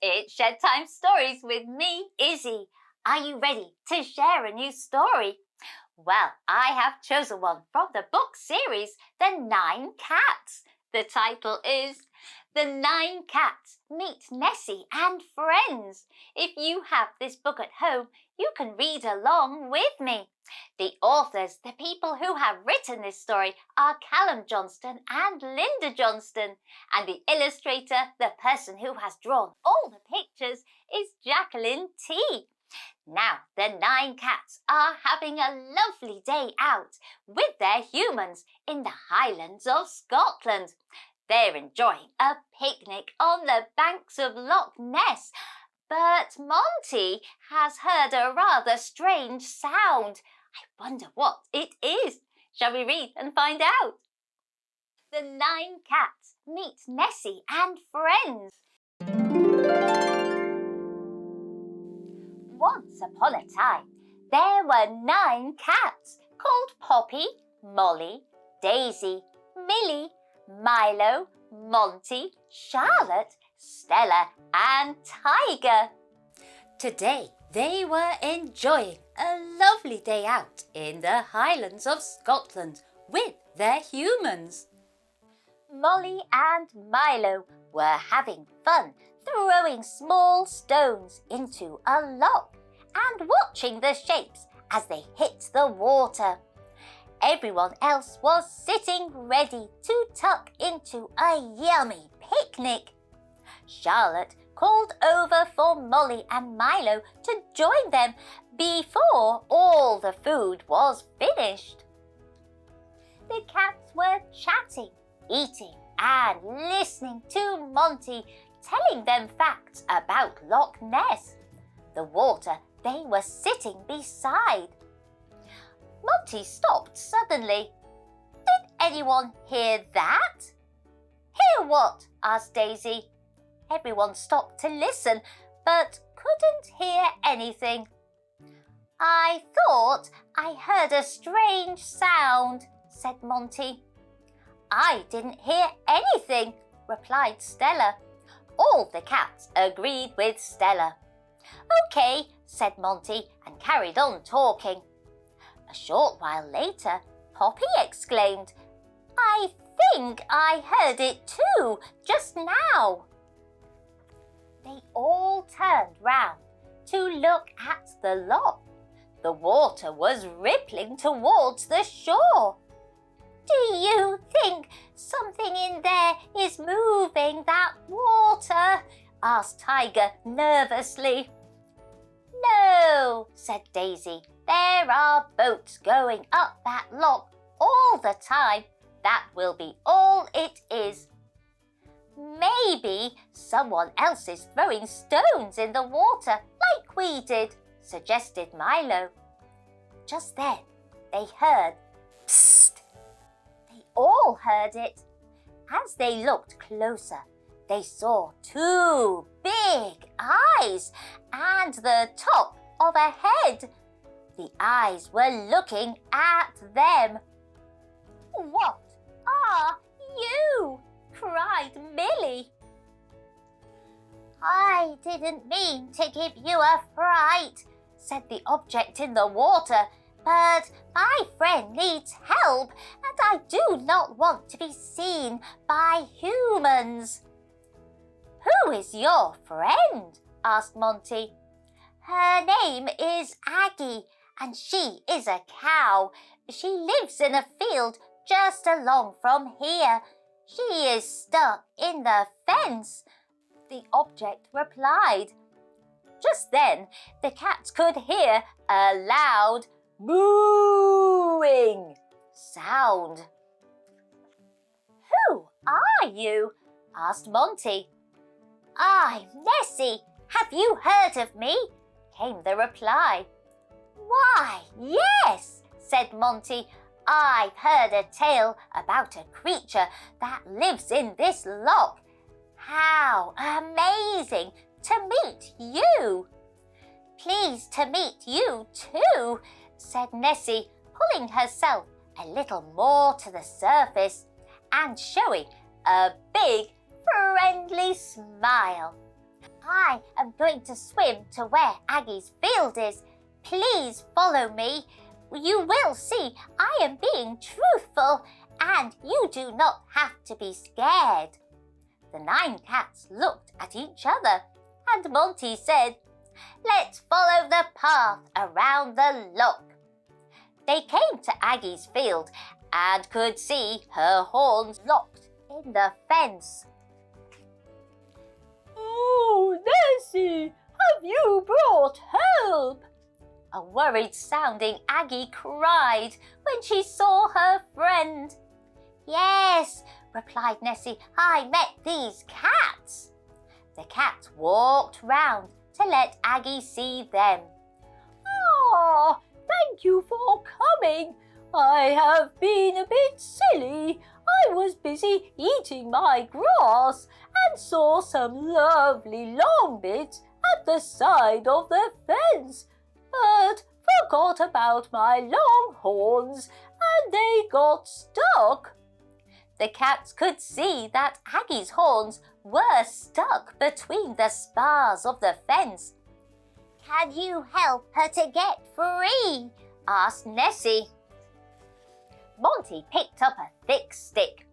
it's Shed Time Stories with me, Issy. Are you ready to share a new story? Well, I have chosen one from the book series, The 9 Cats. The title is The 9 Cats Meet Nessie and Friends. If you have this book at home, you can read along with me. The authors, the people who have written this story, are Callum Johnston and Linda Johnston. And the illustrator, the person who has drawn all the pictures, is Jacqueline T. Now, the 9 cats are having a lovely day out with their humans in the Highlands of Scotland. They're enjoying a picnic on the banks of Loch Ness. But Monty has heard a rather strange sound. I wonder what it is. Shall we read and find out? The 9 Cats Meet Nessie and Friends. Once upon a time, there were 9 cats called Poppy, Molly, Daisy, Millie, Milo, Monty, Charlotte, Stella and Tiger. Today, they were enjoying a lovely day out in the Highlands of Scotland with their humans. Molly and Milo were having fun throwing small stones into a loch and watching the shapes as they hit the water. Everyone else was sitting ready to tuck into a yummy picnic. Charlotte called over for Molly and Milo to join them before all the food was finished. The cats were chatting, eating and listening to Monty telling them facts about Loch Ness, the water they were sitting beside. Monty stopped suddenly. Did anyone hear that? Hear what? Asked Daisy. Everyone stopped to listen, but couldn't hear anything. I thought I heard a strange sound, said Monty. I didn't hear anything, replied Stella. All the cats agreed with Stella. OK, said Monty and carried on talking. A short while later, Poppy exclaimed, I think I heard it too, just now. They all turned round to look at the loch. The water was rippling towards the shore. Do you think something in there is moving that water? Asked Tiger nervously. No, said Daisy. There are boats going up that loch all the time. That will be all it is. Maybe someone else is throwing stones in the water like we did, suggested Milo. Just then they heard psst. They all heard it. As they looked closer, they saw 2 big eyes and the top of a head. The eyes were looking at them. What are you? Cried Millie. I didn't mean to give you a fright, said the object in the water, but my friend needs help and I do not want to be seen by humans. Who is your friend? Asked Monty. Her name is Aggie and she is a cow. She lives in a field just along from here. She is stuck in the fence, the object replied. Just then, the cats could hear a loud mooing sound. Who are you? Asked Monty. I'm Nessie. Have you heard of me? Came the reply. Why, yes, said Monty. I've heard a tale about a creature that lives in this loch. How amazing to meet you! Pleased to meet you too, said Nessie, pulling herself a little more to the surface and showing a big, friendly smile. I am going to swim to where Aggie's field is. Please follow me. You will see I am being truthful, and you do not have to be scared." The 9 cats looked at each other, and Monty said, "Let's follow the path around the loch." They came to Aggie's field and could see her horns locked in the fence. "Oh, Nessie, have you brought help?" A worried-sounding Aggie cried when she saw her friend. "Yes," replied Nessie, "I met these cats." The cats walked round to let Aggie see them. "Ah, thank you for coming. I have been a bit silly. I was busy eating my grass and saw some lovely long bits at the side of the fence, but forgot about my long horns and they got stuck." The cats could see that Aggie's horns were stuck between the spars of the fence. "Can you help her to get free?" asked Nessie. Monty picked up a thick stick.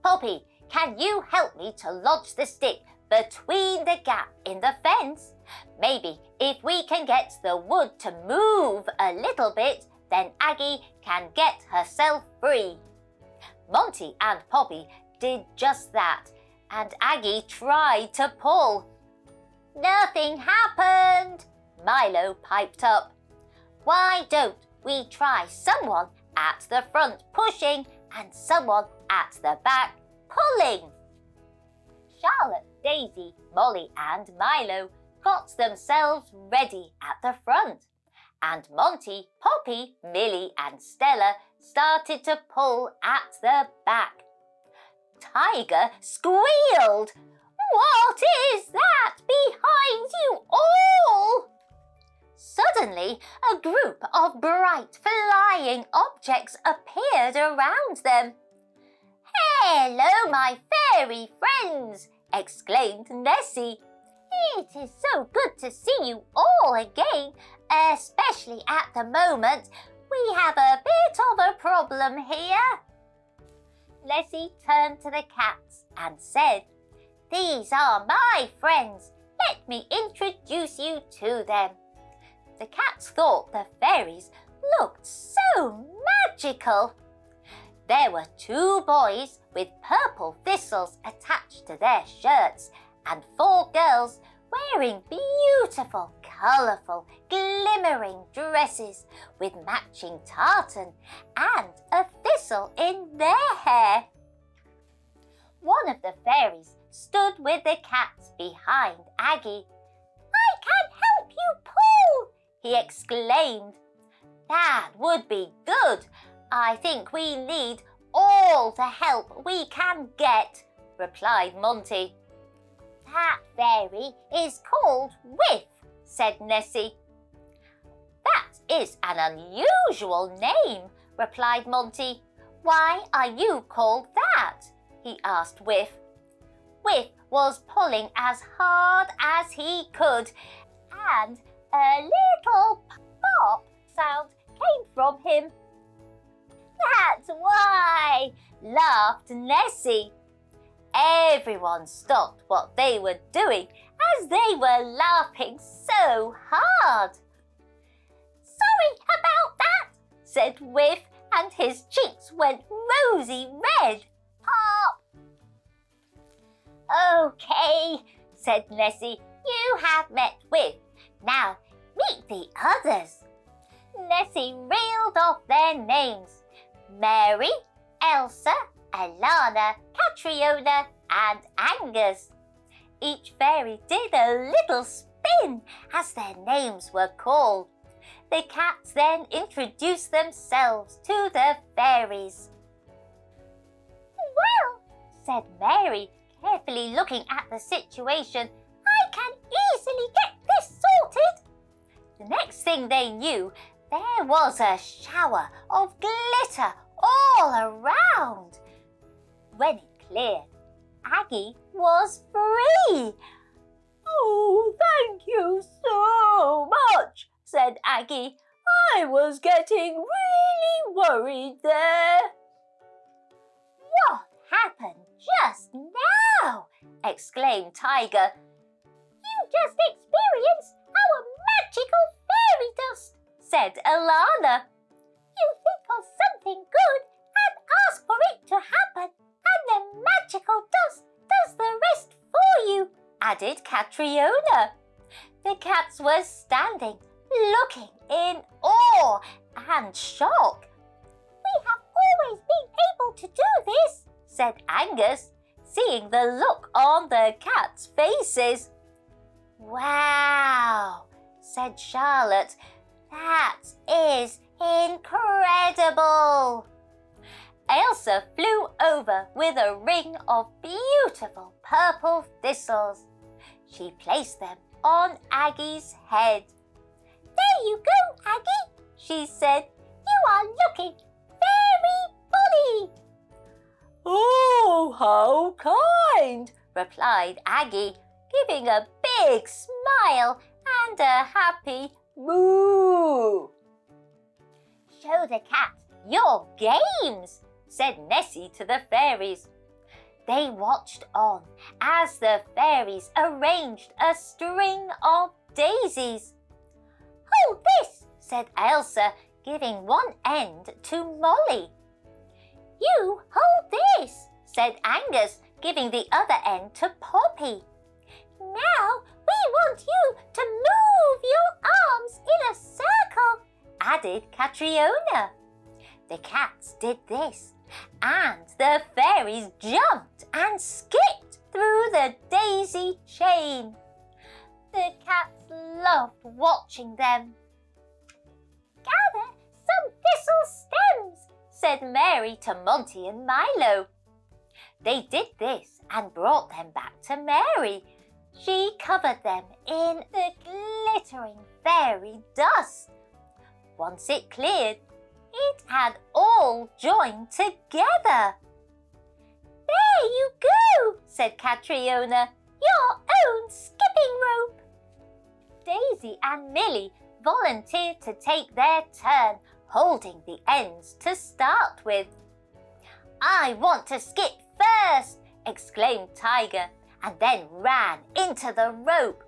"Poppy, can you help me to lodge the stick between the gap in the fence? Maybe if we can get the wood to move a little bit, then Aggie can get herself free." Monty and Poppy did just that, and Aggie tried to pull. "Nothing happened," Milo piped up. "Why don't we try someone at the front pushing and someone at the back pulling?" Charlotte, Daisy, Molly and Milo got themselves ready at the front, and Monty, Poppy, Millie and Stella started to pull at the back. Tiger squealed. "What is that behind you all?" Suddenly, a group of bright flying objects appeared around them. "Hello, my fairy friends!" exclaimed Nessie. "It is so good to see you all again, especially at the moment. We have a bit of a problem here." Nessie turned to the cats and said, "These are my friends. Let me introduce you to them." The cats thought the fairies looked so magical. There were 2 boys with purple thistles attached to their shirts and 4 girls wearing beautiful, colourful, glimmering dresses with matching tartan and a thistle in their hair. One of the fairies stood with the cats behind Aggie. "I can help you pull," he exclaimed. "That would be good. I think we need all the help we can get," replied Monty. "That fairy is called Whiff," said Nessie. "That is an unusual name," replied Monty. "Why are you called that?" he asked Whiff. Whiff was pulling as hard as he could, and a little pop sound came from him. "That's why," laughed Nessie. Everyone stopped what they were doing as they were laughing so hard. "Sorry about that," said Whiff, and his cheeks went rosy red. "Pop!" "Okay," said Nessie, "you have met Whiff. Now meet the others." Nessie reeled off their names: Mary, Elsa, Alana, Catriona and Angus. Each fairy did a little spin as their names were called. The cats then introduced themselves to the fairies. "Well," said Mary, carefully looking at the situation, "I can easily get this sorted." The next thing they knew, there was a shower of glitter all around. When it cleared, Aggie was free. Oh, thank you so much, said Aggie. I was getting really worried there. What happened just now? Exclaimed Tiger. You just experienced our magical fairy dust, said Alana. You think of something good and ask for it to happen, and the magical dust does the rest for you, added Catriona. The cats were standing, looking in awe and shock. We have always been able to do this, said Angus, seeing the look on the cats' faces. Wow, said Charlotte. That is incredible. Ailsa flew over with a ring of beautiful purple thistles. She placed them on Aggie's head. There you go, Aggie, she said. You are looking very bonny. Oh, how kind, replied Aggie, giving a big smile and a happy moo. Show the cats your games, said Nessie to the fairies. They watched on as the fairies arranged a string of daisies. Hold this, said Ailsa, giving one end to Molly. You hold this, said Angus, giving the other end to Poppy. Now we want you to move your arms in a circle, added Catriona. The cats did this, and the fairies jumped and skipped through the daisy chain. The cats loved watching them. Gather some thistle stems, said Mary to Monty and Milo. They did this and brought them back to Mary. She covered them in the glittering fairy dust. Once it cleared, it had all joined together. There you go, said Catriona, your own skipping rope. Daisy and Millie volunteered to take their turn, holding the ends to start with. I want to skip first, exclaimed Tiger, and then ran into the rope.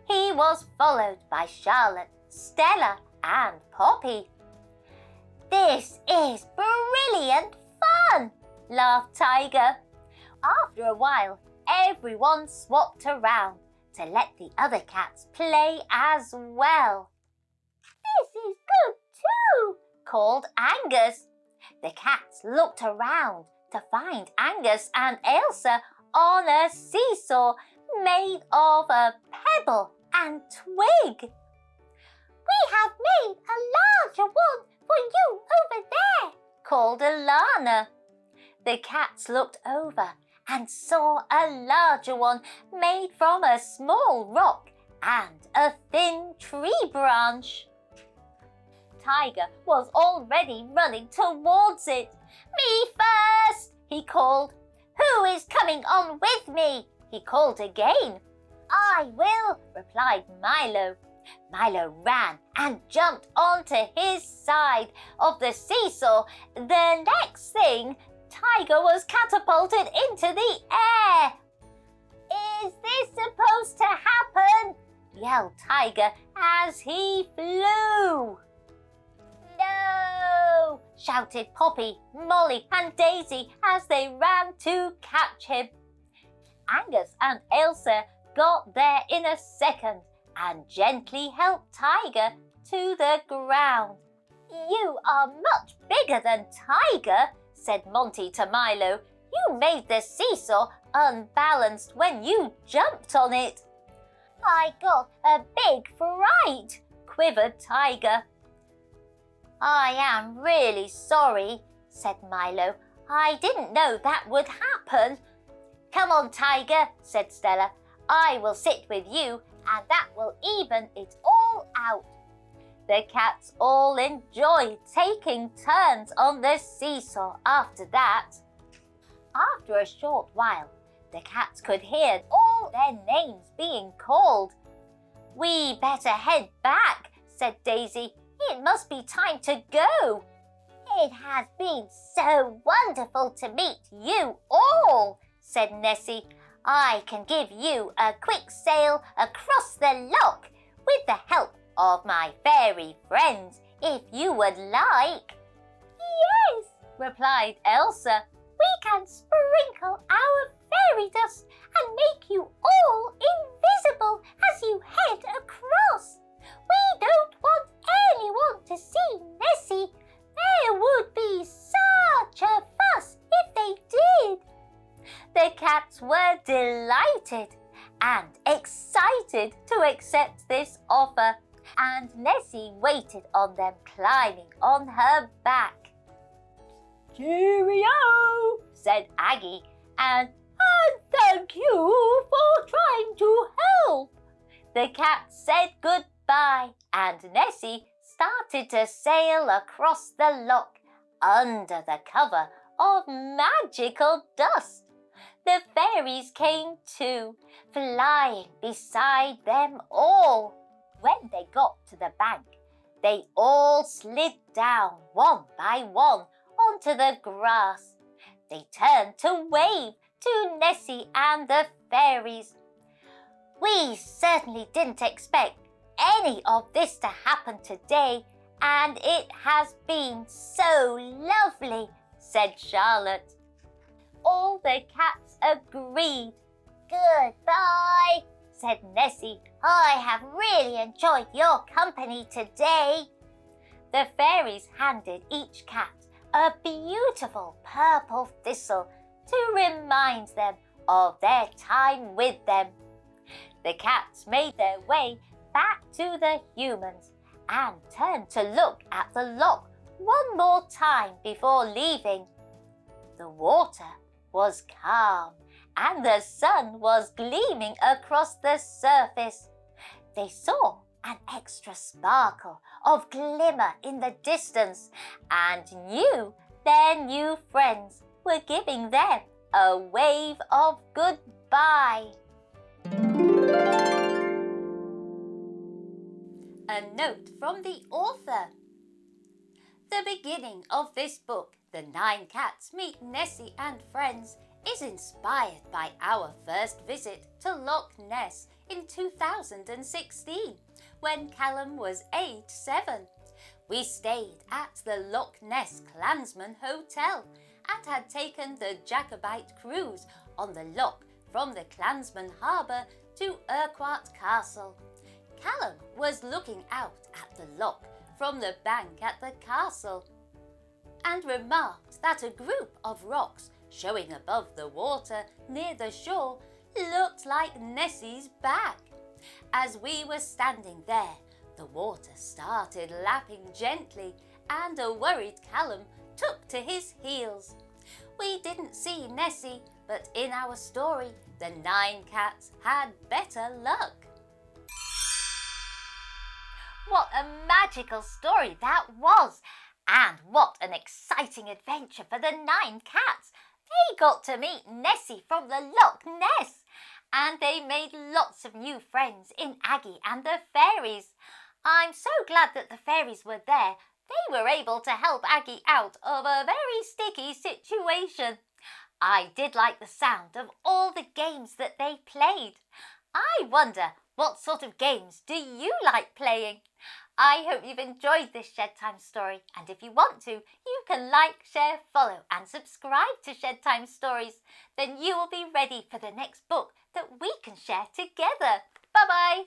He was followed by Charlotte, Stella and Poppy. This is brilliant fun, laughed Tiger. After a while, everyone swapped around to let the other cats play as well. This is good too, called Angus. The cats looked around to find Angus and Ailsa on a seesaw made of a pebble and twig. We have made a larger one for you over there, called Alana. The cats looked over and saw a larger one made from a small rock and a thin tree branch. Tiger was already running towards it. Me first, he called. Who is coming on with me? He called again. I will, replied Milo. Milo ran and jumped onto his side of the seesaw. The next thing, Tiger was catapulted into the air. Is this supposed to happen? Yelled Tiger as he flew. No! Shouted Poppy, Molly and Daisy as they ran to catch him. Angus and Ailsa got there in a second and gently helped Tiger to the ground. You are much bigger than Tiger, said Monty to Milo. You made the seesaw unbalanced when you jumped on it. I got a big fright, quivered Tiger. I am really sorry, said Milo. I didn't know that would happen. Come on, Tiger, said Stella. I will sit with you and that will even it all out. The cats all enjoyed taking turns on the seesaw after that. After a short while, The cats could hear all their names being called. "We better head back," said Daisy. "It must be time to go." "It has been so wonderful to meet you all," said Nessie. "I can give you a quick sail across the loch with the help of my fairy friends, if you would like." "Yes," replied Elsa. "We can sprinkle our fairy dust and make you all invisible as you head across. We don't want anyone to see Nessie. There would be such a fuss if they did." The cats were delighted and excited to accept this offer, and Nessie waited on them, climbing on her back. "Cheerio," said Aggie, and thank you for trying to help." The cats said goodbye, and Nessie started to sail across the loch under the cover of magical dust. The fairies came too, flying beside them all. When they got to the bank, they all slid down one by one onto the grass. They turned to wave to Nessie and the fairies. "We certainly didn't expect any of this to happen today, and it has been so lovely," said Charlotte. All the cats agreed. "Goodbye," said Nessie. "I have really enjoyed your company today." The fairies handed each cat a beautiful purple thistle to remind them of their time with them. The cats made their way back to the humans and turned to look at the loch one more time before leaving. The water was calm and the sun was gleaming across the surface. They saw an extra sparkle of glimmer in the distance and knew their new friends were giving them a wave of goodbye. A note from the author. The beginning of this book, The 9 Cats Meet Nessie and Friends, is inspired by our first visit to Loch Ness in 2016, when Callum was aged 7. We stayed at the Loch Ness Clansman Hotel and had taken the Jacobite cruise on the loch from the Clansman Harbour to Urquhart Castle. Callum was looking out at the loch from the bank at the castle and remarked that a group of rocks showing above the water near the shore looked like Nessie's back. As we were standing there, the water started lapping gently and a worried Callum took to his heels. We didn't see Nessie, but in our story, the 9 cats had better luck. What a magical story that was! And what an exciting adventure for the 9 cats! They got to meet Nessie from the Loch Ness, and they made lots of new friends in Aggie and the fairies. I'm so glad that the fairies were there. They were able to help Aggie out of a very sticky situation. I did like the sound of all the games that they played. I wonder, what sort of games do you like playing? I hope you've enjoyed this Shed Time story, and if you want to, you can like, share, follow and subscribe to Shed Time Stories. Then you will be ready for the next book that we can share together. Bye-bye!